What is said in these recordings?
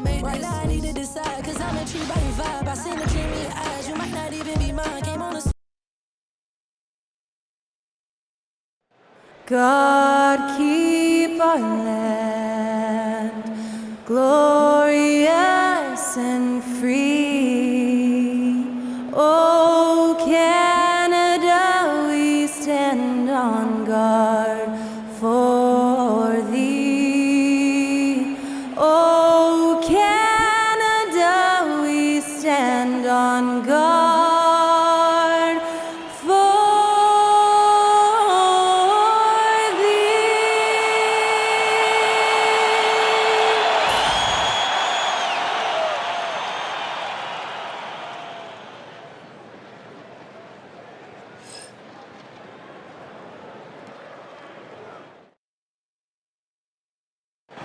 Right now I need to decide, cause I'm intrigued by your vibe. I seen the dream in your eyes, you might not even be mine. Came on the God keep our land glorious and free. Oh, Canada, we stand on guard for thee. Oh, Canada, we stand on guard for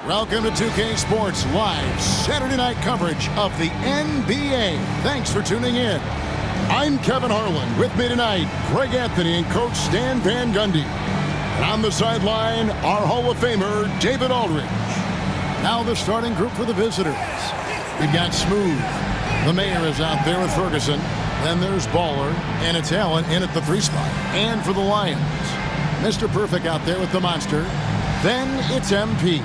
Welcome to 2K Sports Live Saturday night coverage of the NBA. Thanks for tuning in. I'm Kevin Harlan. With me tonight, Greg Anthony and Coach Stan Van Gundy. And on the sideline, our Hall of Famer, David Aldridge. Now the starting group for the visitors. We've got Smooth. The mayor is out there with Ferguson. Then there's Baller, and it's Allen in at the 3 spot. And for the Lions, Mr. Perfect out there with the Monster. Then it's MP.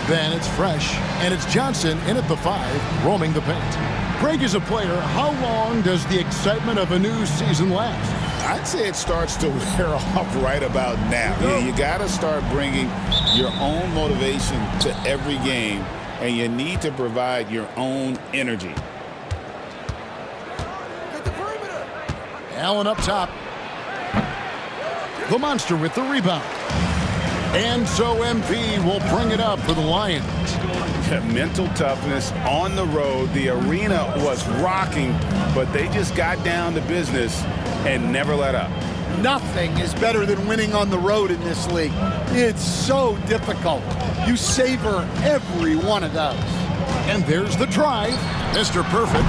Then it's Fresh, and it's Johnson in at the 5, roaming the paint. Greg is a player. How long does the excitement of a new season last? I'd say it starts to wear off right about now. You got to start bringing your own motivation to every game, and you need to provide your own energy. Allen up top. The Monster with the rebound. And so MP will bring it up for the Lions. Mental toughness on the road. The arena was rocking, but they just got down to business and never let up. Nothing is better than winning on the road in this league. It's so difficult. You savor every one of those. And there's the drive. Mr. Perfect.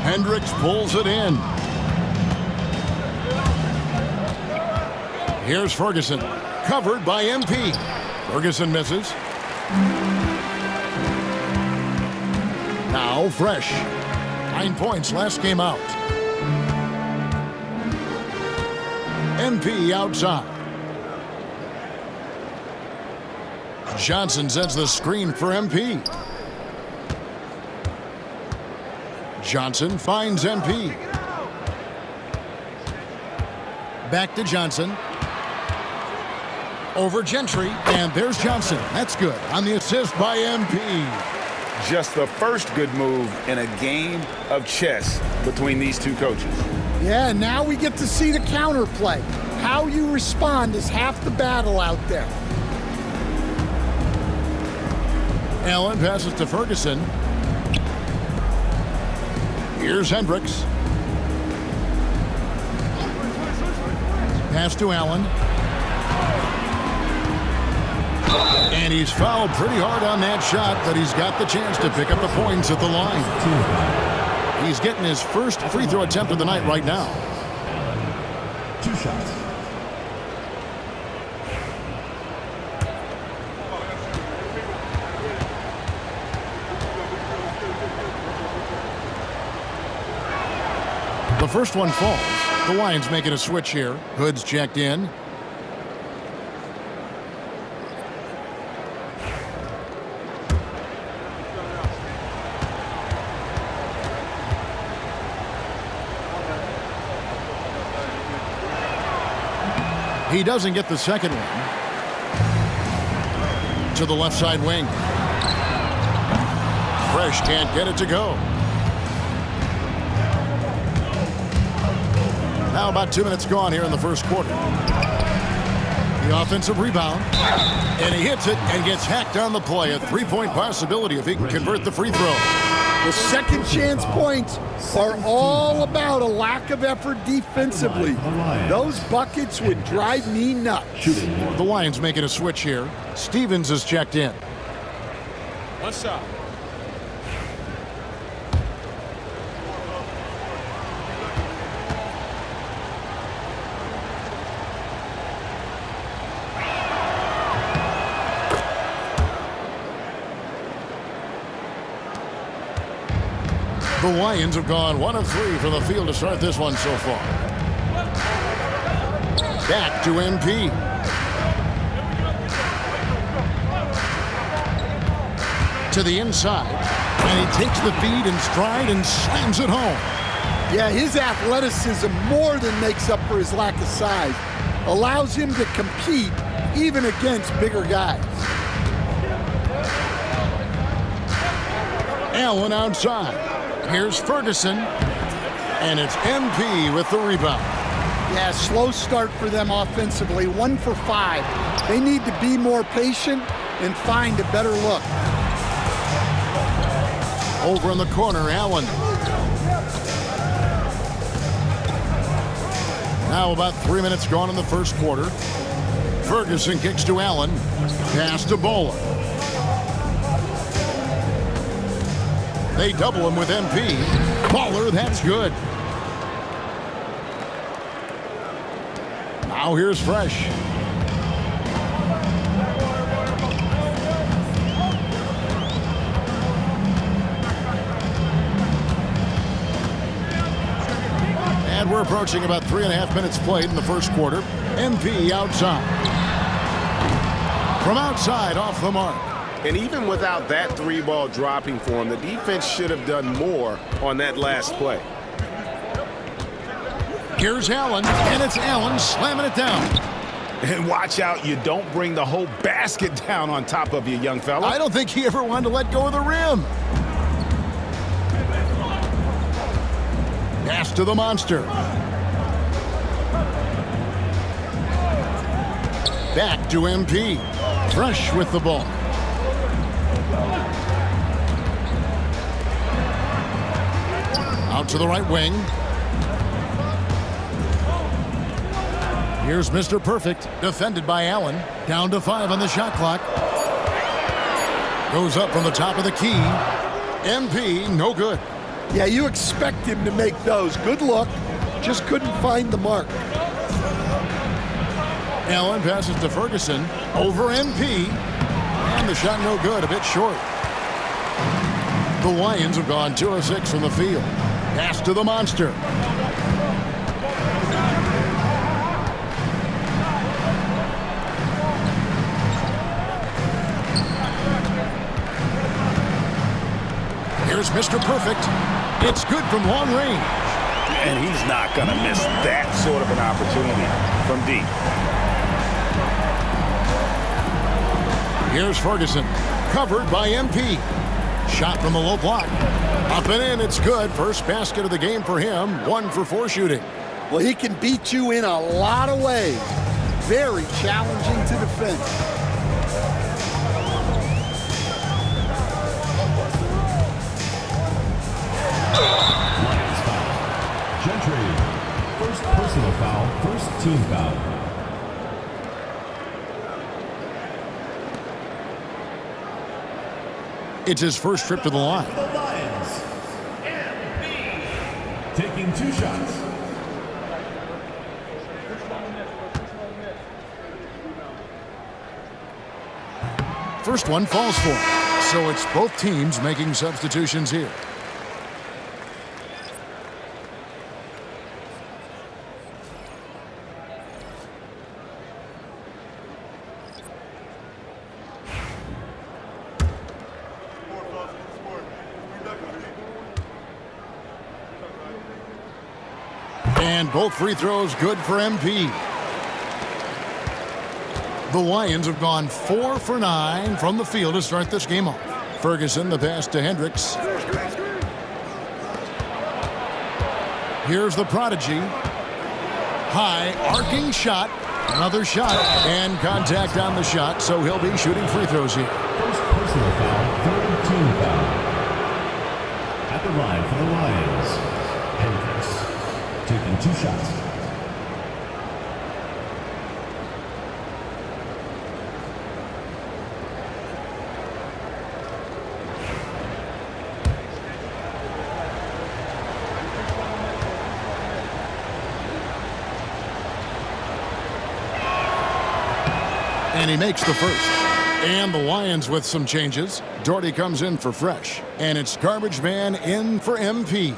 Hendricks pulls it in. Here's Ferguson. Covered by MP. Ferguson misses. Now Fresh. 9 points last game out. MP outside. Johnson sends the screen for MP. Johnson finds MP. Back to Johnson. Over Gentry, and there's Johnson. That's good on the assist by MP. Just the first good move in a game of chess between these two coaches. Yeah, now we get to see the counterplay. How you respond is half the battle out there. Allen passes to Ferguson. Here's Hendricks. Pass to Allen. And he's fouled pretty hard on that shot, but he's got the chance to pick up the points at the line. He's getting his first free throw attempt of the night right now. 2 shots. The first one falls. The Lions making a switch here. Hood's checked in. He doesn't get the second one. To the left side wing. Fresh can't get it to go. Now about 2 minutes gone here in the first quarter. The offensive rebound. And he hits it and gets hacked on the play. A 3-point possibility if he can convert the free throw. The second chance points are all about a lack of effort defensively. Those buckets would drive me nuts. The Lions making a switch here. Stevens is checked in. One shot. The Lions have gone 1 of 3 from the field to start this one so far. Back to MP. To the inside. And he takes the feed in stride and slams it home. Yeah, his athleticism more than makes up for his lack of size. Allows him to compete even against bigger guys. Allen outside. Here's Ferguson. And it's MP with the rebound. Yeah, slow start for them offensively. 1 for 5. They need to be more patient and find a better look. Over in the corner, Allen. Now about 3 minutes gone in the first quarter. Ferguson kicks to Allen. Pass to Bowler. They double him with MP. Bowler, that's good. Now here's Fresh. And we're approaching about 3.5 minutes played in the first quarter. MP outside. From outside, off the mark. And even without that 3-ball dropping for him, the defense should have done more on that last play. Here's Allen, and it's Allen slamming it down. And watch out, you don't bring the whole basket down on top of you, young fella. I don't think he ever wanted to let go of the rim. Pass to the monster. Back to MP. Fresh with the ball. Out to the right wing. Here's Mr. Perfect, defended by Allen. Down to 5 on the shot clock. Goes up from the top of the key. MP, no good. Yeah, you expect him to make those. Good look. Just couldn't find the mark. Allen passes to Ferguson. Over MP. And the shot no good, a bit short. The Lions have gone 2 of 6 from the field. Pass to the monster. Here's Mr. Perfect. It's good from long range. And he's not going to miss that sort of an opportunity from deep. Here's Ferguson. Covered by MP. Shot from the low block. Up and in, it's good. First basket of the game for him. 1 for 4 shooting. Well, he can beat you in a lot of ways. Very challenging to defend. Lions foul. Gentry. First personal foul, first team foul. It's his first trip to the line. The Lions. Taking 2 shots. First one falls for him. So it's both teams making substitutions here. And both free throws good for MP. The Lions have gone 4 for 9 from the field to start this game off. Ferguson, the pass to Hendricks. Here's the prodigy. High, arcing shot. Another shot. And contact on the shot, so he'll be shooting free throws here. First personal foul, third team foul. At the line for the Lions, Hendricks. Taking 2 shots. And he makes the first. And the Lions with some changes. Doherty comes in for Fresh. And it's Garbage Man in for MP.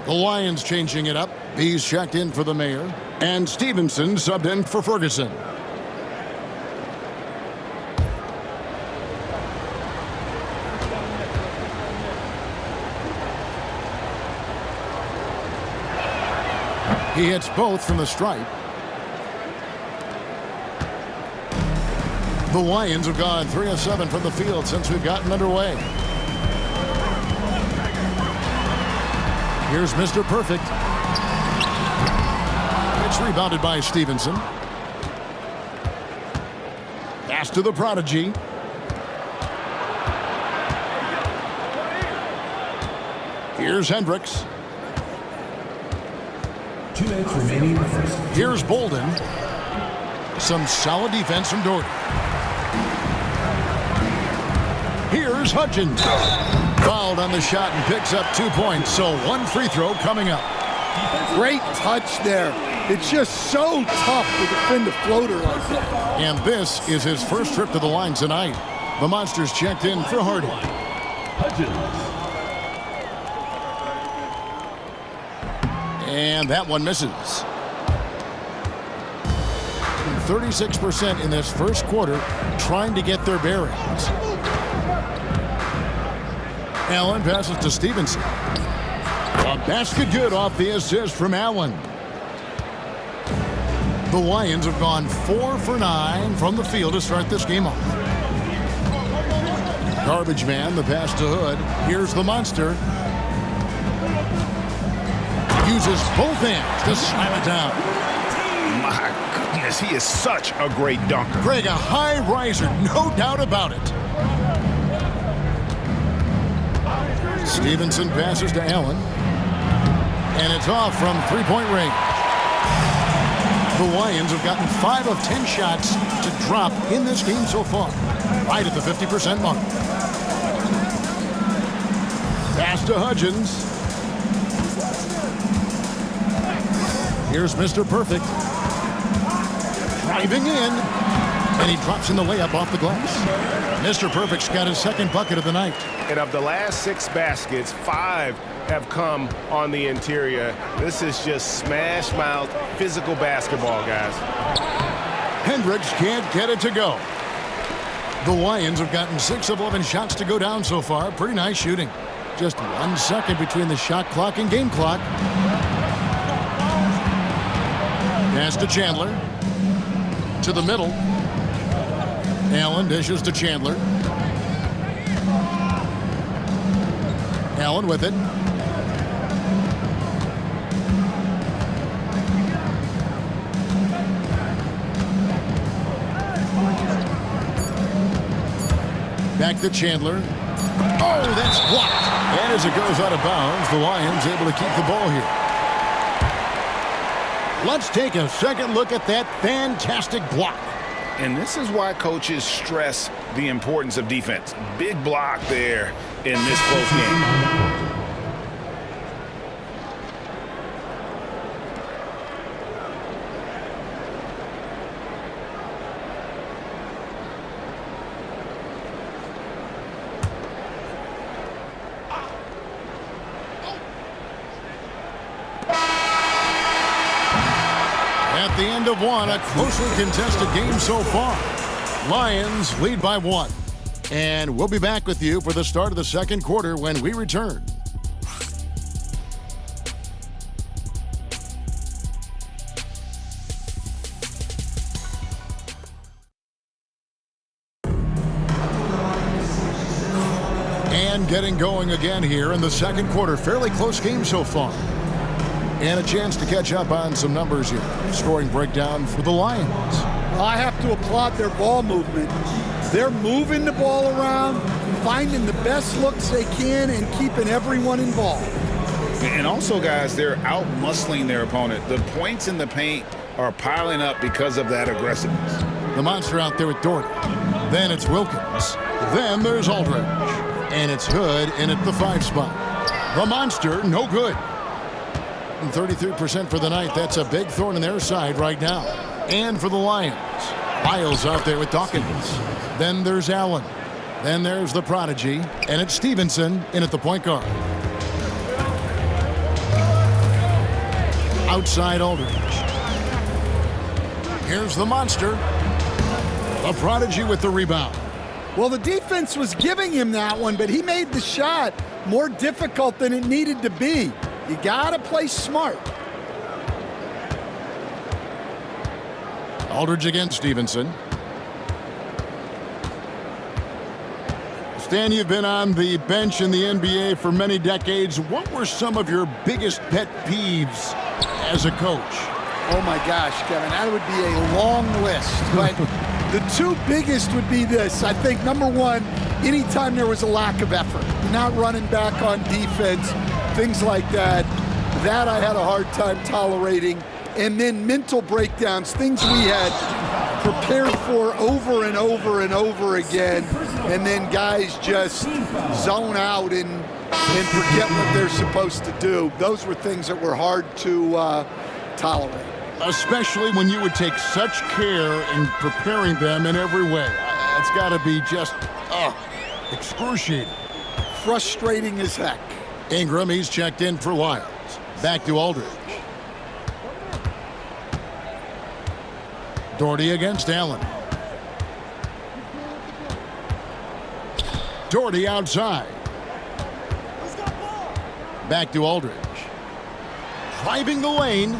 The Lions changing it up. B's checked in for the Mayor. And Stevenson subbed in for Ferguson. He hits both from the stripe. The Lions have gone 3 of 7 from the field since we've gotten underway. Here's Mr. Perfect. It's rebounded by Stevenson. Pass to the prodigy. Here's Hendricks. 2 minutes remaining in the first. Here's Bolden. Some solid defense from Doherty. Here's Hutchins. Fouled on the shot and picks up 2 points. So 1 free throw coming up. Great touch there. It's just so tough to defend a floater like that. And this is his first trip to the line tonight. The Monsters checked in for Hardy. And that one misses. 36% in this first quarter trying to get their bearings. Allen passes to Stevenson. A basket good off the assist from Allen. The Lions have gone 4 for 9 from the field to start this game off. Garbage Man, the pass to Hood. Here's the Monster. Uses both hands to slam it down. My goodness, he is such a great dunker. Greg, a high riser, no doubt about it. Stevenson passes to Allen. And it's off from three-point range. The Lions have gotten 5 of 10 shots to drop in this game so far. Right at the 50% mark. Pass to Hutchins. Here's Mr. Perfect. Driving in. And he drops in the layup off the glass. Mr. Perfect's got his second bucket of the night. And of the last 6 baskets, 5 have come on the interior. This is just smash mouth physical basketball, guys. Hendricks can't get it to go. The Lions have gotten 6 of 11 shots to go down so far. Pretty nice shooting. Just 1 second between the shot clock and game clock. Pass to Chandler. To the middle. Allen dishes to Chandler. Allen with it. Back to Chandler. Oh, that's blocked. And as it goes out of bounds, the Lions able to keep the ball here. Let's take a second look at that fantastic block. And this is why coaches stress the importance of defense. Big block there in this close game. At the end of one, a closely contested game so far. Lions lead by 1. And we'll be back with you for the start of the second quarter when we return. And getting going again here in the second quarter. Fairly close game so far. And a chance to catch up on some numbers here. Scoring breakdown for the Lions. I have to applaud their ball movement. They're moving the ball around, finding the best looks they can, and keeping everyone involved. And also, guys, they're out-muscling their opponent. The points in the paint are piling up because of that aggressiveness. The Monster out there with Doherty. Then it's Wilkins. Then there's Aldridge. And it's Hood in at the 5 spot. The Monster, no good. 33% for the night. That's a big thorn in their side right now. And for the Lions, Miles out there with Dawkins. Then there's Allen. Then there's the prodigy, and it's Stevenson in at the point guard. Outside Aldridge. Here's the monster. The prodigy with the rebound. Well, the defense was giving him that one, but he made the shot more difficult than it needed to be. You gotta play smart. Aldridge against Stevenson. Stan, you've been on the bench in the NBA for many decades. What were some of your biggest pet peeves as a coach? Oh my gosh, Kevin, that would be a long list. But the two biggest would be this. I think number one, anytime there was a lack of effort, not running back on defense, things like that, that I had a hard time tolerating. And then mental breakdowns, things we had prepared for over and over and over again, and then guys just zone out and forget what they're supposed to do. Those were things that were hard to tolerate. Especially when you would take such care in preparing them in every way. It's got to be just excruciating. Frustrating as heck. Ingram, he's checked in for Lyles. Back to Aldridge. Doherty against Allen. Doherty outside. Back to Aldridge. Driving the lane.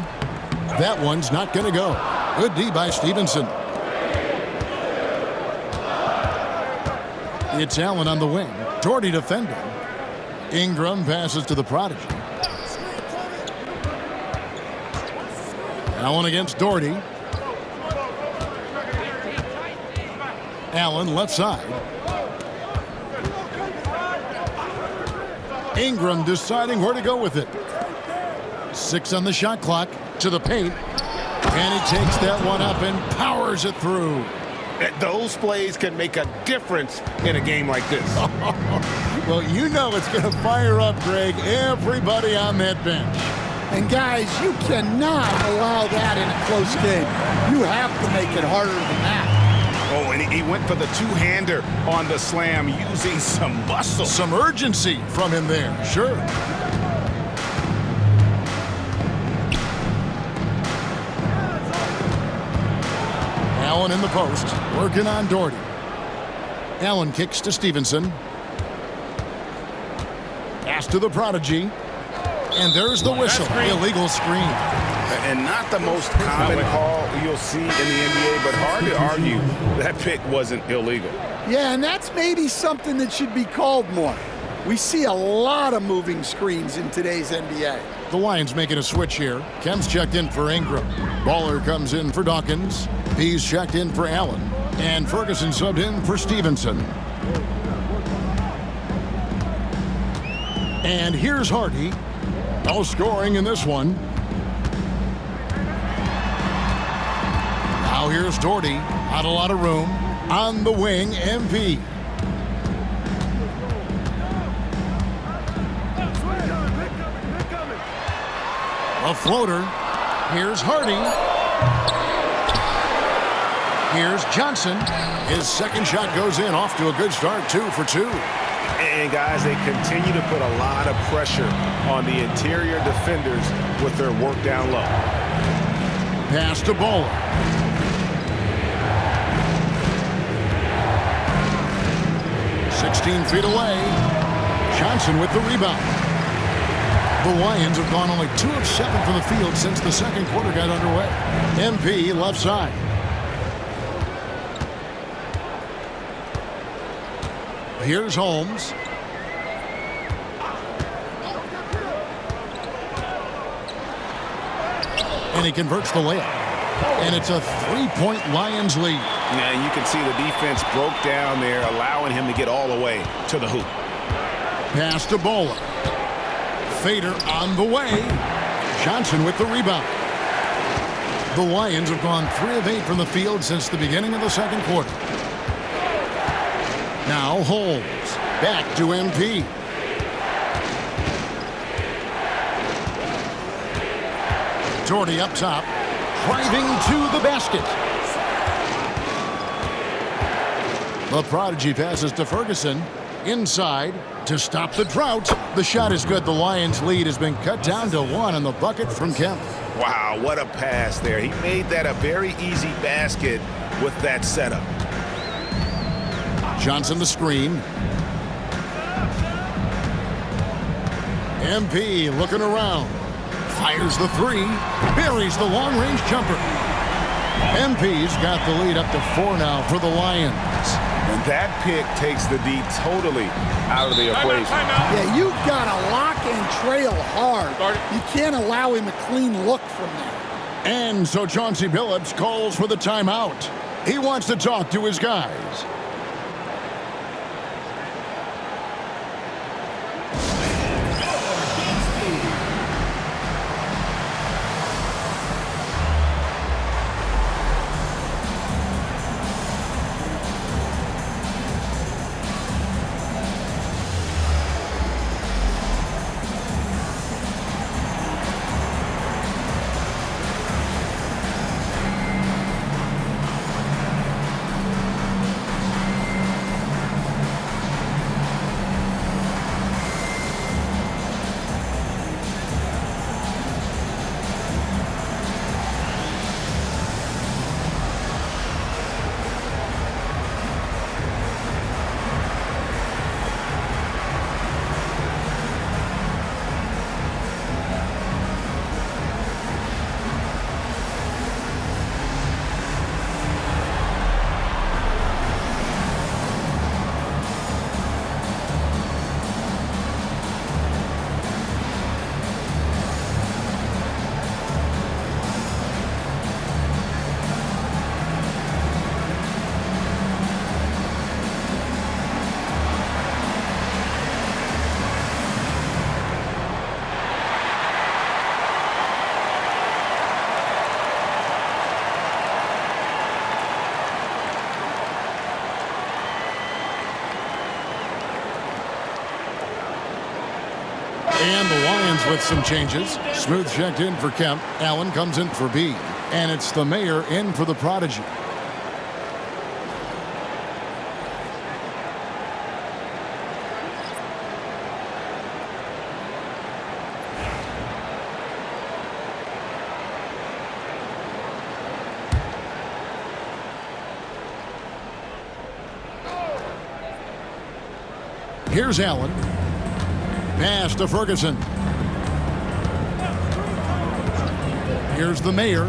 That one's not going to go. Good D by Stevenson. It's Allen on the wing. Doherty defending. Ingram passes to the prodigy. Allen against Doherty. Allen left side. Ingram deciding where to go with it. 6 on the shot clock. To the paint. And he takes that one up and powers it through. Those plays can make a difference in a game like this. Well, you know it's going to fire up, Greg, everybody on that bench. And guys, you cannot allow that in a close game. You have to make it harder than that. Oh, and he went for the two-hander on the slam using some muscle. Some urgency from him there, sure. Allen in the post, working on Doherty. Allen kicks to Stevenson. Pass to the prodigy. And there's the whistle. Illegal screen. And not the most common call you'll see in the NBA, but hard to argue that pick wasn't illegal. Yeah, and that's maybe something that should be called more. We see a lot of moving screens in today's NBA. The Lions making a switch here. Kemp's checked in for Ingram. Baller comes in for Dawkins. He's checked in for Allen. And Ferguson subbed in for Stevenson. And here's Hardy. No scoring in this one. Now here's Doherty. Not a lot of room. On the wing, MP. A floater. Here's Hardy. Here's Johnson. His second shot goes in. Off to a good start. 2 for 2. And guys, they continue to put a lot of pressure on the interior defenders with their work down low. Pass to Bowler. "16 feet away. Johnson with the rebound. The Lions have gone only 2 of 7 from the field since the second quarter got underway. MP left side. Here's Holmes. And he converts the layup. And it's a 3-point Lions lead. Yeah, and you can see the defense broke down there, allowing him to get all the way to the hoop. Pass to Bowler. Fader on the way. Johnson with the rebound. The Lions have gone 3 of 8 from the field since the beginning of the second quarter. Now Holmes. Back to MP. Doherty up top. Driving to the basket. The Prodigy passes to Ferguson. Inside to stop the drought. The shot is good. The Lions' lead has been cut down to 1 on the bucket from Kemp. Wow, what a pass there. He made that a very easy basket with that setup. Johnson the screen. MP looking around. Fires the 3. Buries the long-range jumper. MP's got the lead up to 4 now for the Lions. And that pick takes the D totally out of the equation. Yeah, you've got to lock and trail hard. You can't allow him a clean look from that. And so Chauncey Billups calls for the timeout. He wants to talk to his guys. And the Lions with some changes. Smooth checked in for Kemp. Allen comes in for B. And it's the Mayor in for the Prodigy. Here's Allen. Pass to Ferguson. Here's the Mayor.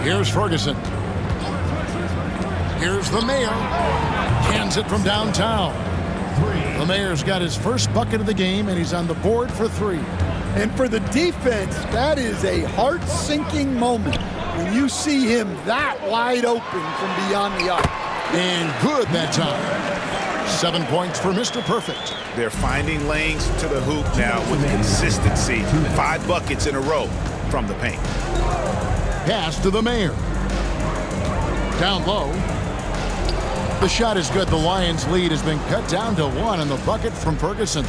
Here's Ferguson. Here's the Mayor. Cans it from downtown. The Mayor's got his first bucket of the game, and he's on the board for 3. And for the defense, that is a heart-sinking moment when you see him that wide open from beyond the arc. And good that time. 7 points for Mr. Perfect. They're finding lanes to the hoop now with consistency. 5 buckets in a row from the paint. Pass to the Mayor. Down low. The shot is good. The Lions' lead has been cut down to 1 on the bucket from Ferguson.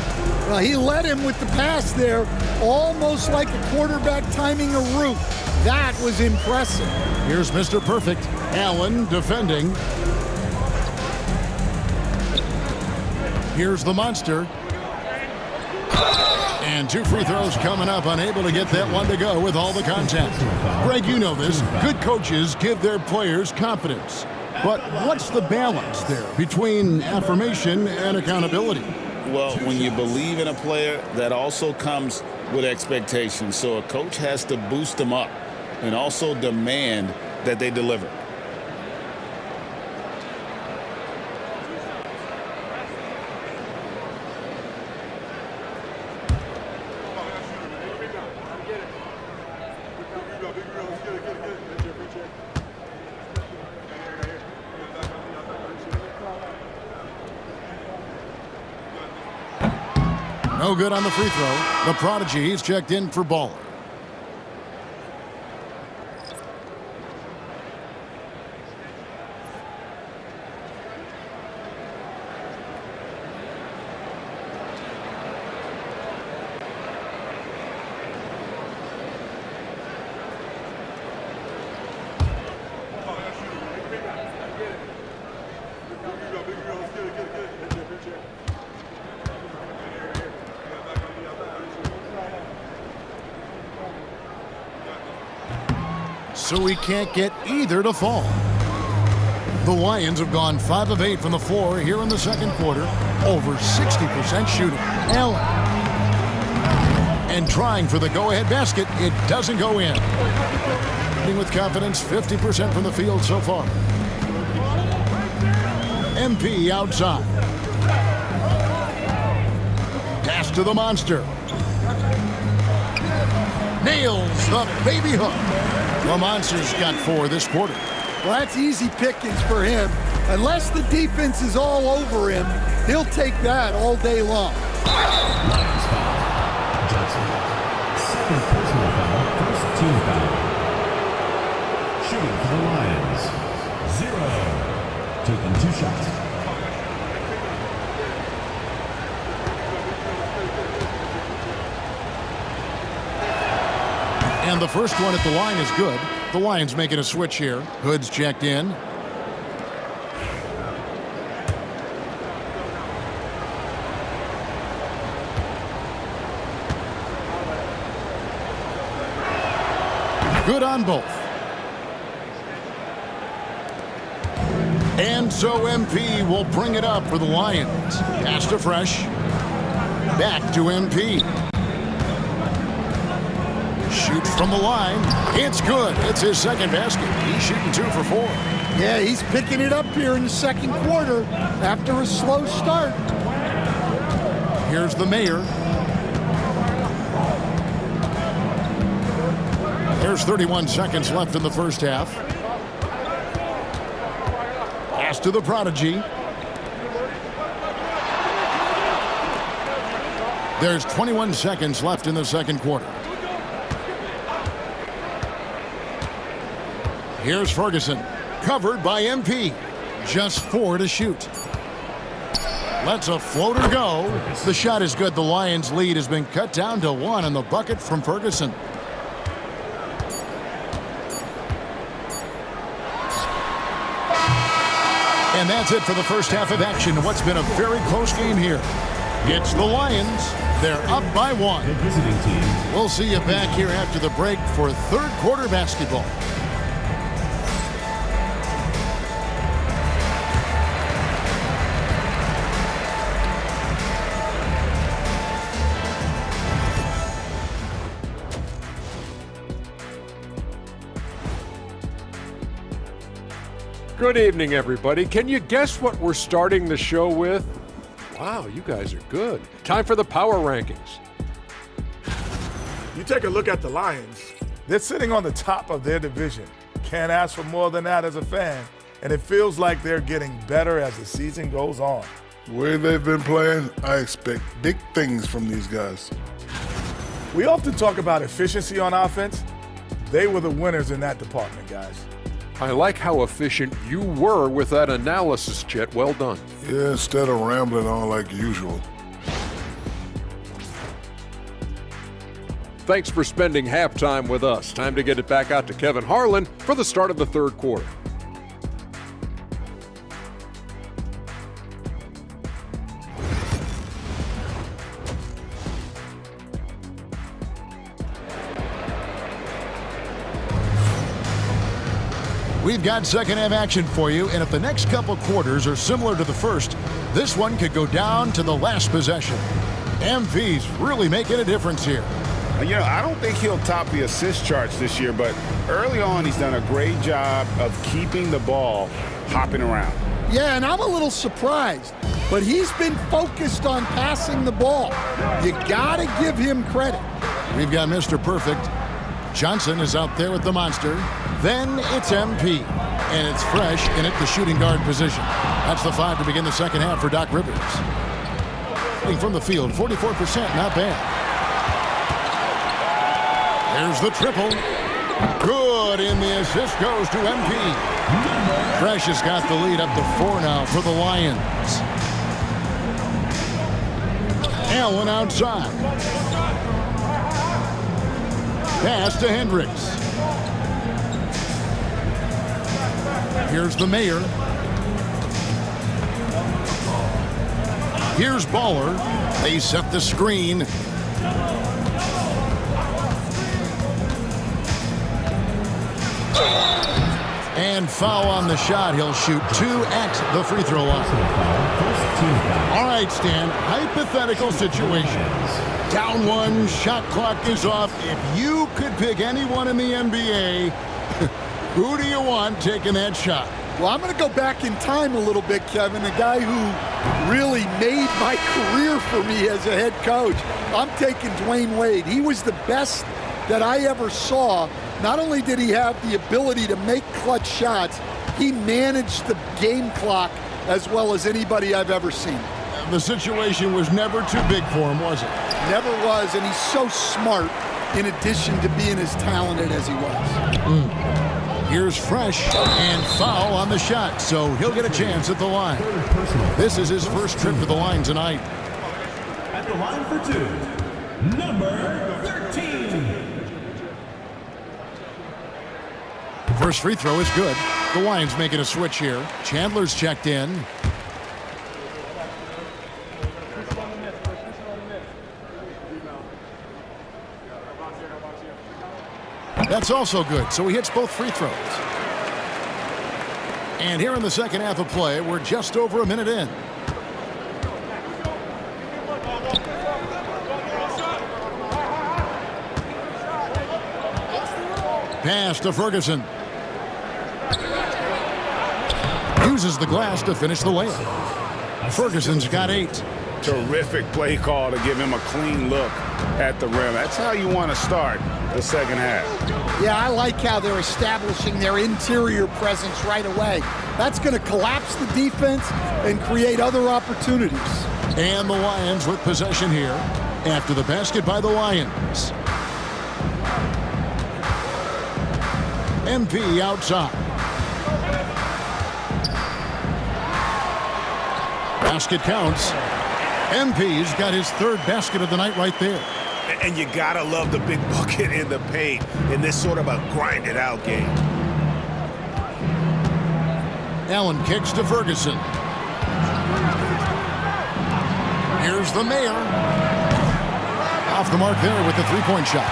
Well, he led him with the pass there, almost like a quarterback timing a route. That was impressive. Here's Mr. Perfect. Allen defending. Here's the monster. And 2 free throws coming up, unable to get that one to go with all the contact. Greg, you know this. Good coaches give their players confidence. But what's the balance there between affirmation and accountability? Well, when you believe in a player, that also comes with expectations. So a coach has to boost them up and also demand that they deliver. No good on the free throw. The Prodigy, he's checked in for Baller. so he can't get either to fall. The Lions have gone 5 of 8 from the floor here in the second quarter. Over 60% shooting. Allen. And trying for the go-ahead basket. It doesn't go in. With confidence, 50% from the field so far. MP outside. Pass to the monster. Nails the baby hook. The Monster's got 4 this quarter. Well, that's easy pickings for him. Unless the defense is all over him, he'll take that all day long. Lions foul. Johnson. Second personal foul. First team foul. Shooting for the Lions. 0. Taking 2 shots. And the first one at the line is good. The Lions making a switch here. Hood's checked in. Good on both. And so MP will bring it up for the Lions. Pass to Fresh. Back to MP. Shoots from the line. It's good. It's his second basket. He's shooting 2 for 4. Yeah, he's picking it up here in the second quarter after a slow start. Here's the Mayor. There's 31 seconds left in the first half. Pass to the Prodigy. There's 21 seconds left in the second quarter. Here's Ferguson, covered by MP. Just 4 to shoot. Lets a floater go. The shot is good. The Lions' lead has been cut down to 1 on the bucket from Ferguson. And that's it for the first half of action. What's been a very close game here. It's the Lions. They're up by 1. The visiting team. We'll see you back here after the break for third quarter basketball. Good evening, everybody. Can you guess what we're starting the show with? Wow, you guys are good. Time for the power rankings. You take a look at the Lions. They're sitting on the top of their division. Can't ask for more than that as a fan. And it feels like they're getting better as the season goes on. The way they've been playing, I expect big things from these guys. We often talk about efficiency on offense. They were the winners in that department, guys. I like how efficient you were with that analysis, Chet. Well done. Yeah, instead of rambling on like usual. Thanks for spending halftime with us. Time to get it back out to Kevin Harlan for the start of the third quarter. We've got second half action for you, and if the next couple quarters are similar to the first, this one could go down to the last possession. MV's really making a difference here. You know, I don't think he'll top the assist charts this year, but early on he's done a great job of keeping the ball hopping around. Yeah, and I'm a little surprised, but he's been focused on passing the ball. You got to give him credit. We've got Mr. Perfect. Johnson is out there with the monster. Then it's MP, and it's Fresh in at the shooting guard position. That's the 5 to begin the second half for Doc Rivers. From the field, 44%, not bad. There's the triple. Good, and the assist goes to MP. Fresh has got the lead up to 4 now for the Lions. Allen outside. Pass to Hendricks. Here's the Mayor. Here's Baller. They set the screen. And foul on the shot. He'll shoot 2 at the free throw line. All right, Stan, hypothetical situation. Down 1, shot clock is off. If you could pick anyone in the NBA, who do you want taking that shot? Well, I'm going to go back in time a little bit, Kevin. A guy who really made my career for me as a head coach. I'm taking Dwayne Wade. He was the best that I ever saw. Not only did he have the ability to make clutch shots, he managed the game clock as well as anybody I've ever seen. The situation was never too big for him, was it? Never was, and he's so smart in addition to being as talented as he was. Here's Fresh and foul on the shot, so he'll get a chance at the line. This is his first trip to the line tonight. At the line for 2, number 13. First free throw is good. The Lions making a switch here. Chandler's checked in. That's also good, so he hits both free throws. And here in the second half of play, we're just over a minute in. Pass to Ferguson. Uses the glass to finish the layup. Ferguson's got 8. Terrific play call to give him a clean look at the rim. That's how you want to start the second half. Yeah, I like how they're establishing their interior presence right away. That's going to collapse the defense and create other opportunities. And the Lions with possession here after the basket by the Lions. MP outside. Basket counts. MP's got his 3rd basket of the night right there. And you gotta love the big bucket in the paint in this sort of a grinded-out game. Allen kicks to Ferguson. Here's the Mayor. Off the mark there with the 3-point shot.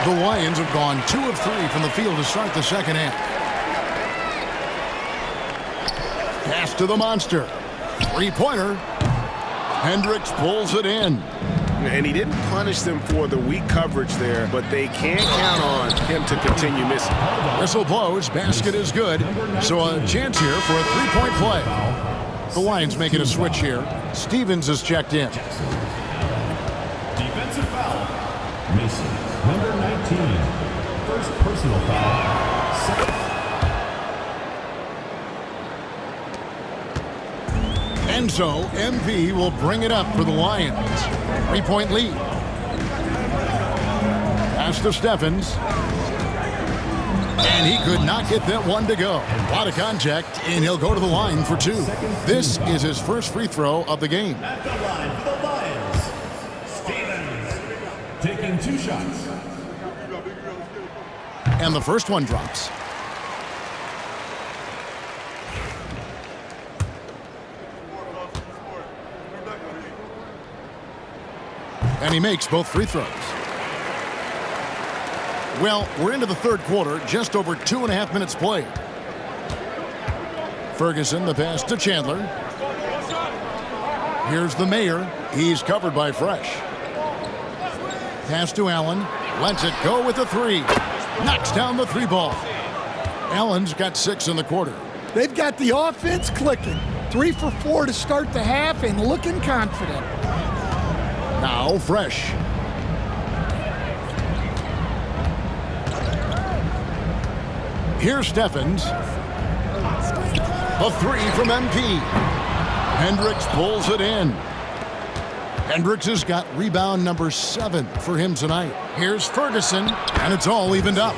The Lions have gone 2 of 3 from the field to start the second half. Pass to the monster. 3-pointer. Hendricks pulls it in. And he didn't punish them for the weak coverage there, but they can't count on him to continue missing. Whistle blows. Basket is good. So a chance here for a 3-point play. The Lions making a switch here. Stevens is checked in. Defensive foul. Mason, number 19. First personal foul. Second. And so MP will bring it up for the Lions. 3-point lead. Pass to Steffens. And he could not get that one to go. A lot of contact, and he'll go to the line for 2. This is his first free throw of the game. At the line for the Lions, Stevens taking 2 shots. And the first one drops. And he makes both free throws. Well, we're into the 3rd quarter, just over 2.5 minutes played. Ferguson, the pass to Chandler. Here's the Mayor. He's covered by Fresh. Pass to Allen. Lets it go with the 3. Knocks down the 3 ball. Allen's got 6 in the quarter. They've got the offense clicking. 3 for 4 to start the half and looking confident. Now Fresh. Here's Steffens. A 3 from MP. Hendricks pulls it in. Hendricks has got rebound number 7 for him tonight. Here's Ferguson, and it's all evened up.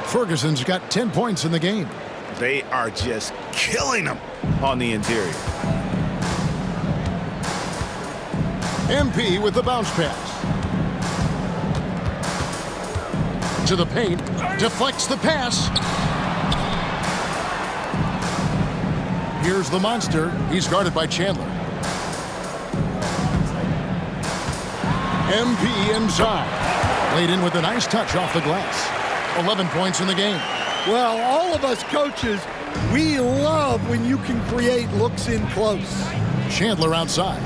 Ferguson's got 10 points in the game. They are just killing them on the interior. MP with the bounce pass. To the paint, deflects the pass. Here's the monster. He's guarded by Chandler. MP inside. Laid in with a nice touch off the glass. 11 points in the game. Well, all of us coaches, we love when you can create looks in close. Chandler outside.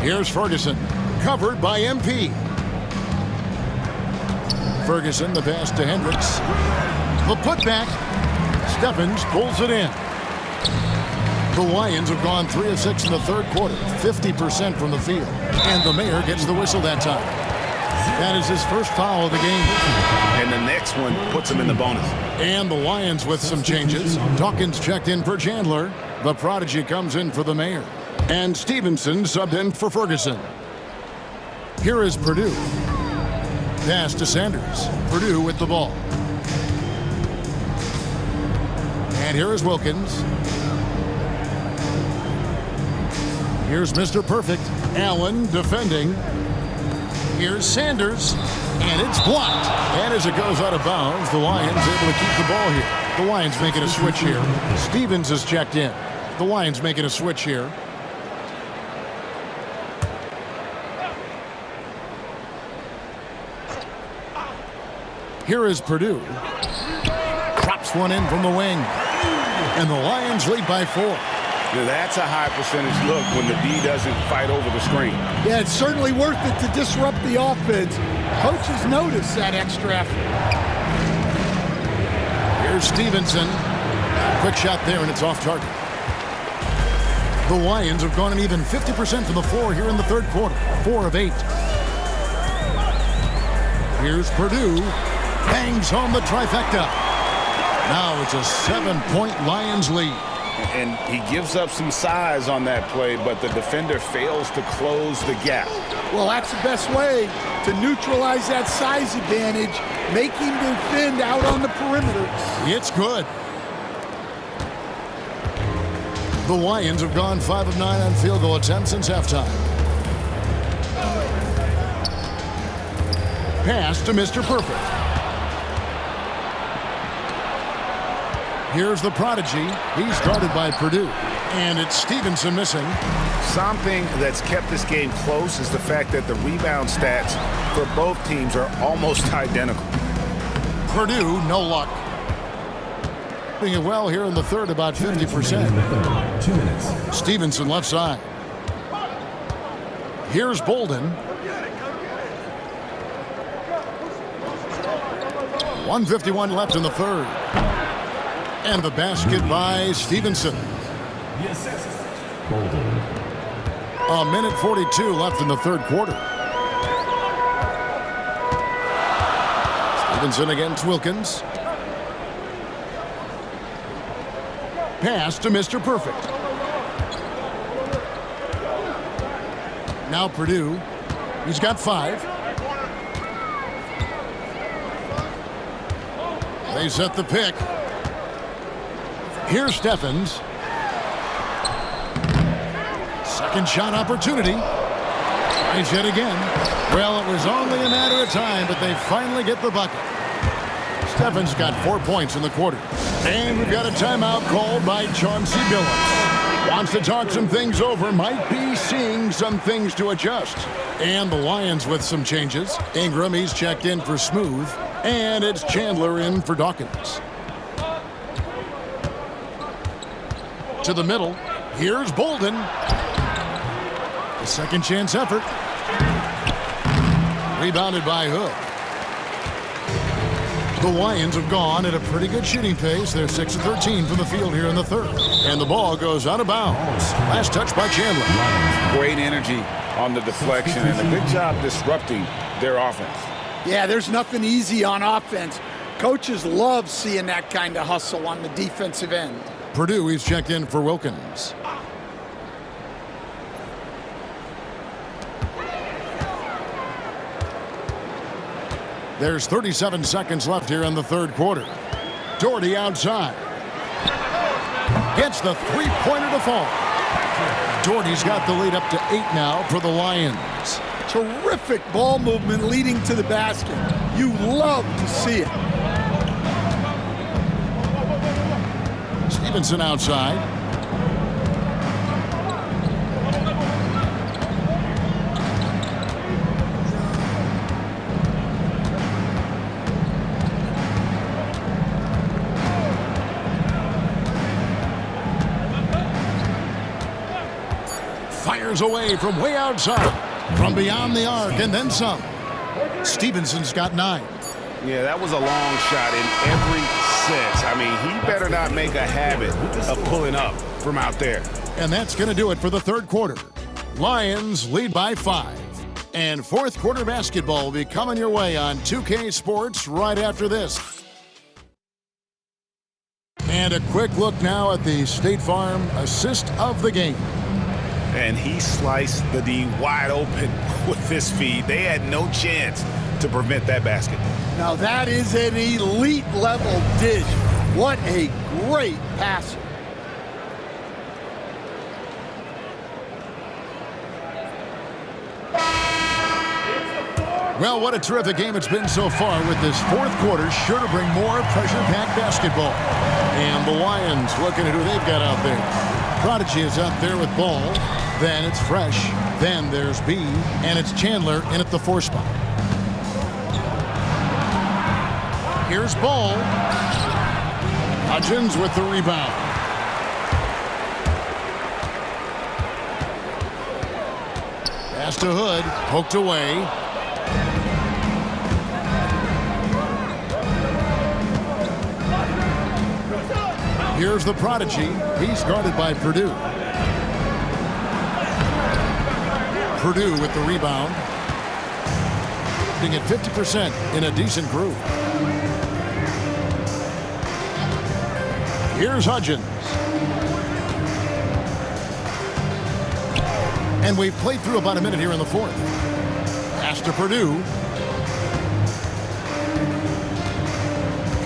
Here's Ferguson, covered by MP. Ferguson, the pass to Hendricks. The putback. Stephens pulls it in. The Lions have gone 3 of 6 in the third quarter, 50% from the field. And the mayor gets the whistle that time. That is his first foul of the game. And the next one puts him in the bonus. And the Lions with some changes. Dawkins checked in for Chandler. The prodigy comes in for the mayor. And Stevenson subbed in for Ferguson. Here is Purdue. Pass to Sanders. Purdue with the ball. And here is Wilkins. Here's Mr. Perfect. Allen defending. Here's Sanders. And it's blocked. And as it goes out of bounds, the Lions able to keep the ball here. The Lions making a switch here. Stevens is checked in. The Lions making a switch here. Here is Purdue. Drops one in from the wing. And the Lions lead by 4. Now that's a high percentage look when the D doesn't fight over the screen. Yeah, it's certainly worth it to disrupt the offense. Coaches notice that extra effort. Here's Stevenson. Quick shot there, and it's off target. The Lions have gone an even 50% from the floor here in the third quarter. 4 of 8. Here's Purdue. Bangs home the trifecta. Now it's a 7-point Lions lead. And he gives up some size on that play, but the defender fails to close the gap. Well, that's the best way to neutralize that size advantage. Make him defend out on the perimeter. It's good. The Lions have gone 5 of 9 on field goal attempts since halftime. Pass to Mr. Perfect. Here's the prodigy. He's guarded by Purdue. And it's Stevenson missing. Something that's kept this game close is the fact that the rebound stats for both teams are almost identical. Purdue, no luck. Doing it well here in the third, about 50%. 2 minutes. Stevenson left side. Here's Bolden. 1:51 left in the third. And the basket by Stevenson. Bolden. A minute 42 left in the third quarter. Stevenson against Wilkins. Pass to Mr. Perfect. Now Purdue. He's got 5. They set the pick. Here's Stephens. Second shot opportunity. He's hit again. Well, it was only a matter of time, but they finally get the bucket. Stephens got 4 points in the quarter. And we've got a timeout called by Chauncey Billups. Wants to talk some things over. Might be seeing some things to adjust. And the Lions with some changes. Ingram, he's checked in for Smooth. And it's Chandler in for Dawkins. To the middle. Here's Bolden. A second chance effort. Rebounded by Hood. The Lions have gone at a pretty good shooting pace. They're 6 of 13 from the field here in the third. And the ball goes out of bounds. Last touch by Chandler. Great energy on the deflection and a good job disrupting their offense. Yeah, there's nothing easy on offense. Coaches love seeing that kind of hustle on the defensive end. Purdue, he's checked in for Wilkins. There's 37 seconds left here in the third quarter. Doherty outside. Gets the three-pointer to fall. Doherty's got the lead up to 8 now for the Lions. Terrific ball movement leading to the basket. You love to see it. Stevenson outside. Fires away from way outside, from beyond the arc, and then some. Stevenson's got 9. Yeah, that was a long shot in every sense. I mean, he better not make a habit of pulling up from out there. And that's going to do it for the third quarter. Lions lead by 5. And fourth quarter basketball will be coming your way on 2K Sports right after this. And a quick look now at the State Farm assist of the game. And he sliced the D wide open with this feed. They had no chance to prevent that basket. Now that is an elite level dish. What a great passer. Well, what a terrific game it's been so far, with this fourth quarter sure to bring more pressure-packed basketball. And the Lions looking at who they've got out there. Prodigy is out there with ball. Then it's Fresh. Then there's B. And it's Chandler in at the 4 spot. Here's Ball. Hudgens with the rebound. Pass to Hood. Poked away. Here's the Prodigy. He's guarded by Purdue. Purdue with the rebound. Being at 50% in a decent group. Here's Hudgens. And we've played through about a minute here in the fourth. Pass to Purdue.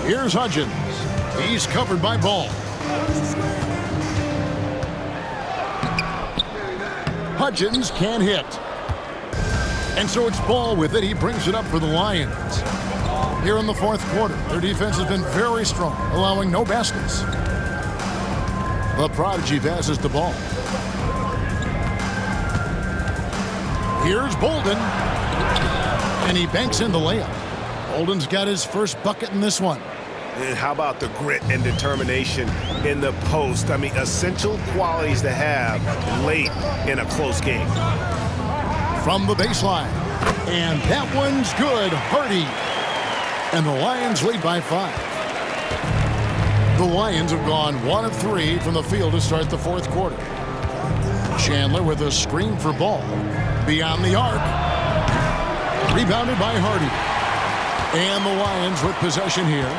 Here's Hudgens. He's covered by Ball. Hudgens can't hit. And so it's Ball with it. He brings it up for the Lions. Here in the fourth quarter, their defense has been very strong, allowing no baskets. The Prodigy passes the ball. Here's Bolden. And he banks in the layup. Bolden's got his first bucket in this one. And how about the grit and determination in the post? I mean, essential qualities to have late in a close game. From the baseline. And that one's good. Hardy. And the Lions lead by 5. The Lions have gone 1 of 3 from the field to start the fourth quarter. Chandler with a screen for Ball. Beyond the arc. Rebounded by Hardy. And the Lions with possession here.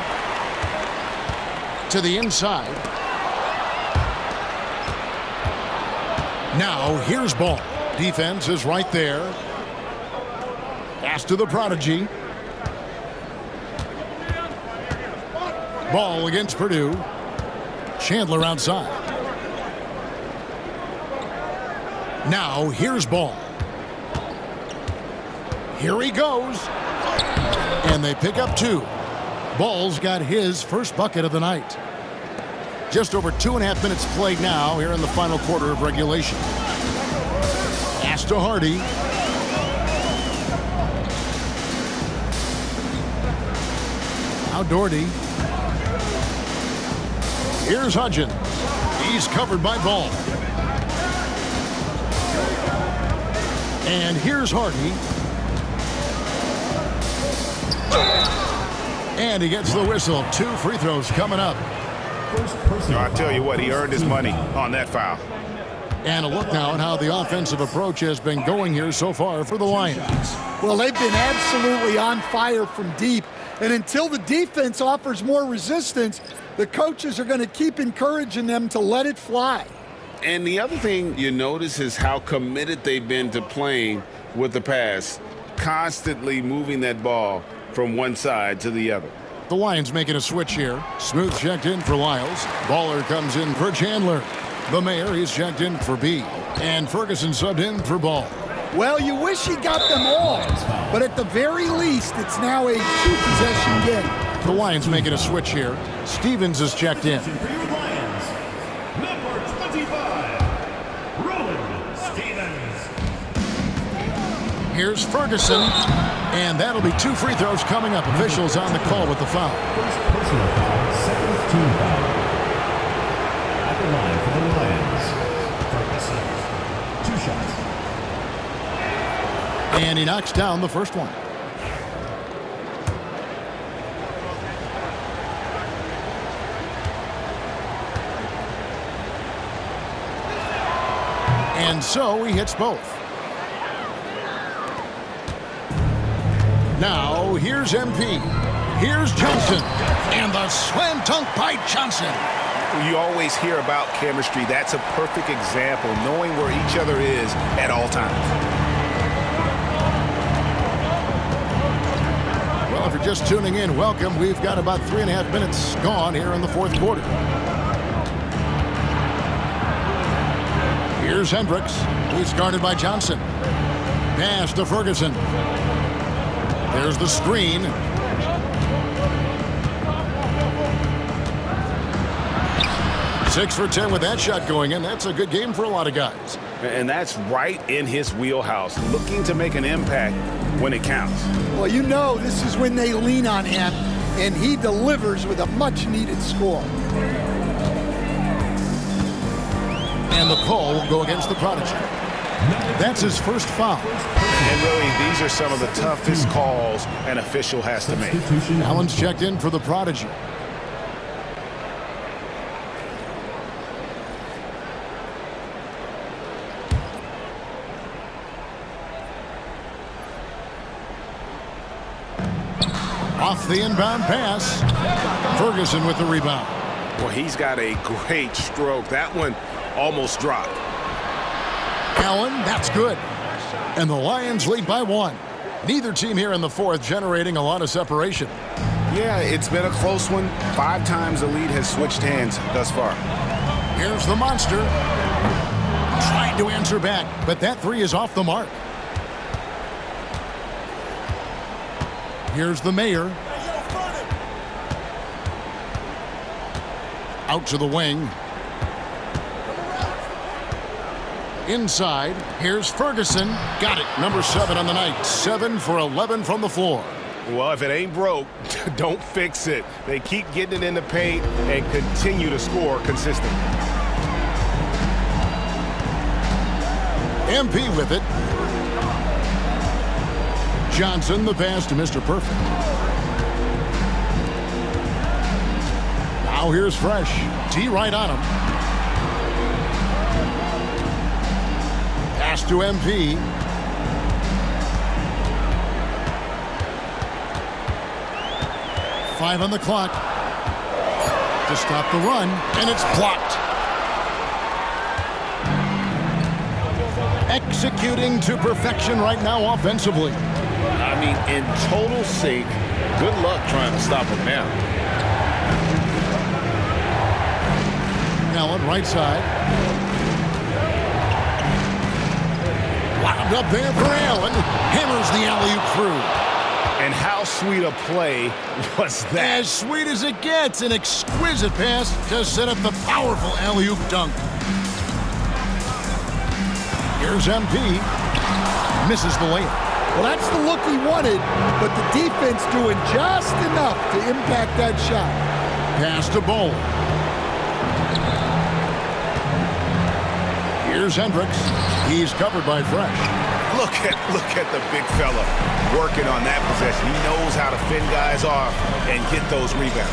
To the inside. Now here's Ball. Defense is right there. Pass to the Prodigy. Ball against Purdue. Chandler outside. Now here's Ball. Here he goes. And they pick up 2. Ball's got his first bucket of the night. Just over 2.5 minutes played now here in the final quarter of regulation. Pass to Hardy. Now Doherty. Here's Hudgens. He's covered by Ball. And here's Hardy. And he gets the whistle. 2 free throws coming up. I tell you what, he earned his money on that foul. And a look now at how the offensive approach has been going here so far for the Lions. Well, they've been absolutely on fire from deep. And until the defense offers more resistance, the coaches are going to keep encouraging them to let it fly. And the other thing you notice is how committed they've been to playing with the pass, constantly moving that ball from one side to the other. The Lions making a switch here. Smooth checked in for Lyles. Baller comes in for Chandler. The Mayor, he's checked in for B. And Ferguson subbed in for Ball. Well, you wish he got them all, but at the very least, it's now a 2-possession game. The Lions making a switch here. Stevens is checked in. For your Lions, number 25, Roland Stevens. Here's Ferguson. And that'll be 2 free throws coming up. Officials on the call with the foul. First personal foul, second team foul. At the line for the Lions, Ferguson. 2 shots. And he knocks down the first one. And so he hits both. Now here's MP. Here's Johnson. And the slam dunk by Johnson. You always hear about chemistry. That's a perfect example, knowing where each other is at all times. Well, if you're just tuning in, welcome. We've got about 3.5 minutes gone here in the fourth quarter. Here's Hendricks. He's guarded by Johnson. Pass to Ferguson. There's the screen. Six for 10 with that shot going in. That's a good game for a lot of guys. And that's right in his wheelhouse, looking to make an impact when it counts. Well, you know this is when they lean on him, and he delivers with a much-needed score. And the call will go against the Prodigy. That's his first foul. And really, these are some of the toughest calls an official has to make. Allen's checked in for the Prodigy. Off the inbound pass. Ferguson with the rebound. Well, he's got a great stroke. That one almost dropped. Allen, that's good. And the Lions lead by 1. Neither team here in the fourth generating a lot of separation. Yeah, it's been a close one. 5 times the lead has switched hands thus far. Here's the monster. Tried to answer back, but that 3 is off the mark. Here's the mayor. Out to the wing. Inside, here's Ferguson. Got it. Number 7 on the night. 7 for 11 from the floor. Well, if it ain't broke, don't fix it. They keep getting it in the paint and continue to score consistently. MP with it. Johnson, the pass to Mr. Perfect. Now here's Fresh. T right on him. Pass to MP. Five on the clock to stop the run, and it's blocked. Executing to perfection right now offensively. I mean, in total sync. Good luck trying to stop him now. Allen, right side. Wound up there for Allen. Hammers the alley-oop through. And how sweet a play was that? As sweet as it gets. An exquisite pass to set up the powerful alley-oop dunk. Here's MP. Misses the layup. Well, that's the look he wanted, but the defense doing just enough to impact that shot. Pass to Bowl. Here's Hendricks. He's covered by Fresh. Look at the big fella working on that possession. He knows how to fend guys off and get those rebounds.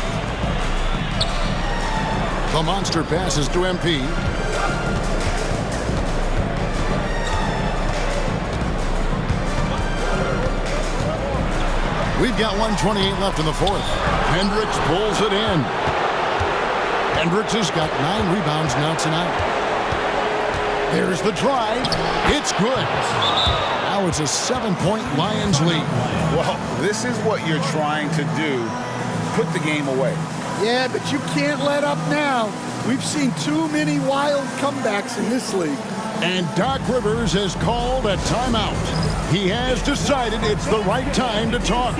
The monster passes to MP. We've got 1:28 left in the fourth. Hendricks pulls it in. Hendricks has got 9 rebounds now tonight. There's the drive. It's good. Now it's a 7-point Lions lead. Well, this is what you're trying to do. Put the game away. Yeah, but you can't let up now. We've seen too many wild comebacks in this league. And Doc Rivers has called a timeout. He has decided it's the right time to talk.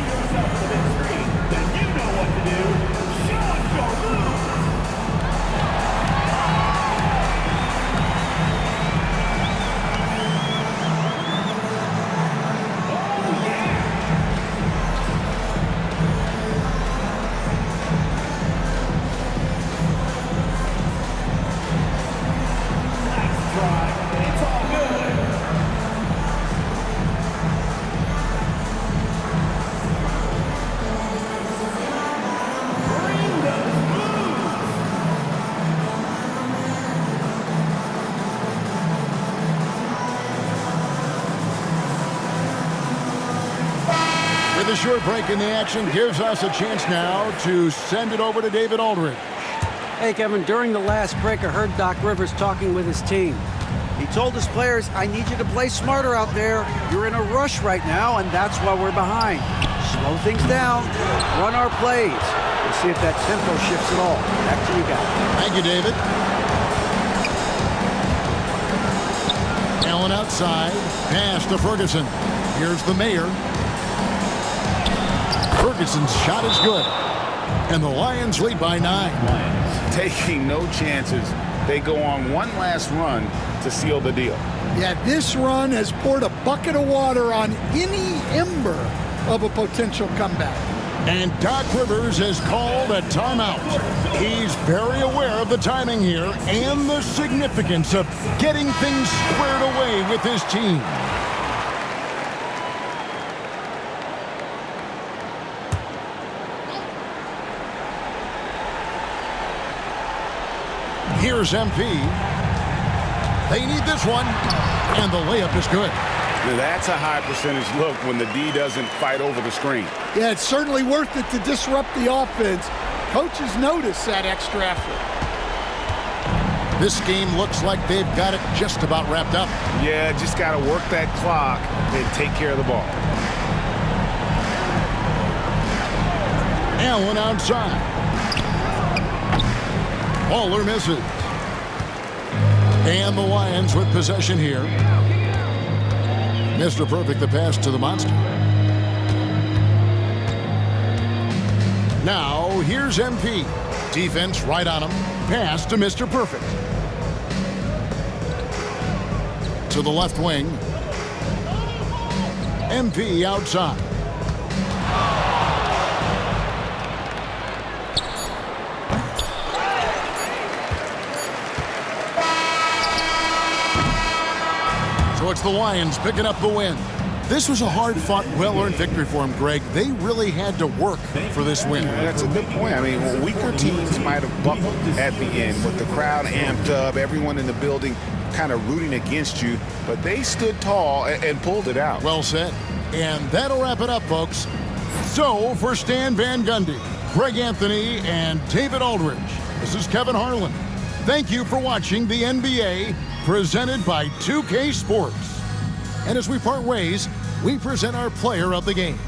short break in the action gives us a chance now to send it over to David Aldridge. Hey, Kevin, during the last break, I heard Doc Rivers talking with his team. He told his players, I need you to play smarter out there. You're in a rush right now, and that's why we're behind. Slow things down, run our plays. We'll see if that tempo shifts at all. Back to you guys. Thank you, David. Allen outside, pass to Ferguson. Here's the mayor. Ferguson's shot is good. And the Lions lead by 9. Taking no chances. They go on one last run to seal the deal. Yeah, this run has poured a bucket of water on any ember of a potential comeback. And Doc Rivers has called a timeout. He's very aware of the timing here and the significance of getting things squared away with his team. Here's MP. They need this one, and the layup is good. Now that's a high percentage look when the D doesn't fight over the screen. Yeah, it's certainly worth it to disrupt the offense. Coaches notice that extra effort. This game looks like they've got it just about wrapped up. Yeah, just got to work that clock and take care of the ball. Allen outside. Waller misses. And the Lions with possession here. Mr. Perfect, the pass to the monster. Now, here's MP. Defense right on him. Pass to Mr. Perfect. To the left wing. MP outside. So it's the Lions picking up the win. This was a hard-fought, well-earned victory for them, Greg. They really had to work for this win. That's a good point. I mean, weaker teams might have buckled at the end with the crowd amped up, everyone in the building kind of rooting against you, but they stood tall and pulled it out. Well said. And that'll wrap it up, folks. So for Stan Van Gundy, Greg Anthony, and David Aldridge, this is Kevin Harlan. Thank you for watching the NBA presented by 2K Sports. And as we part ways, we present our player of the game.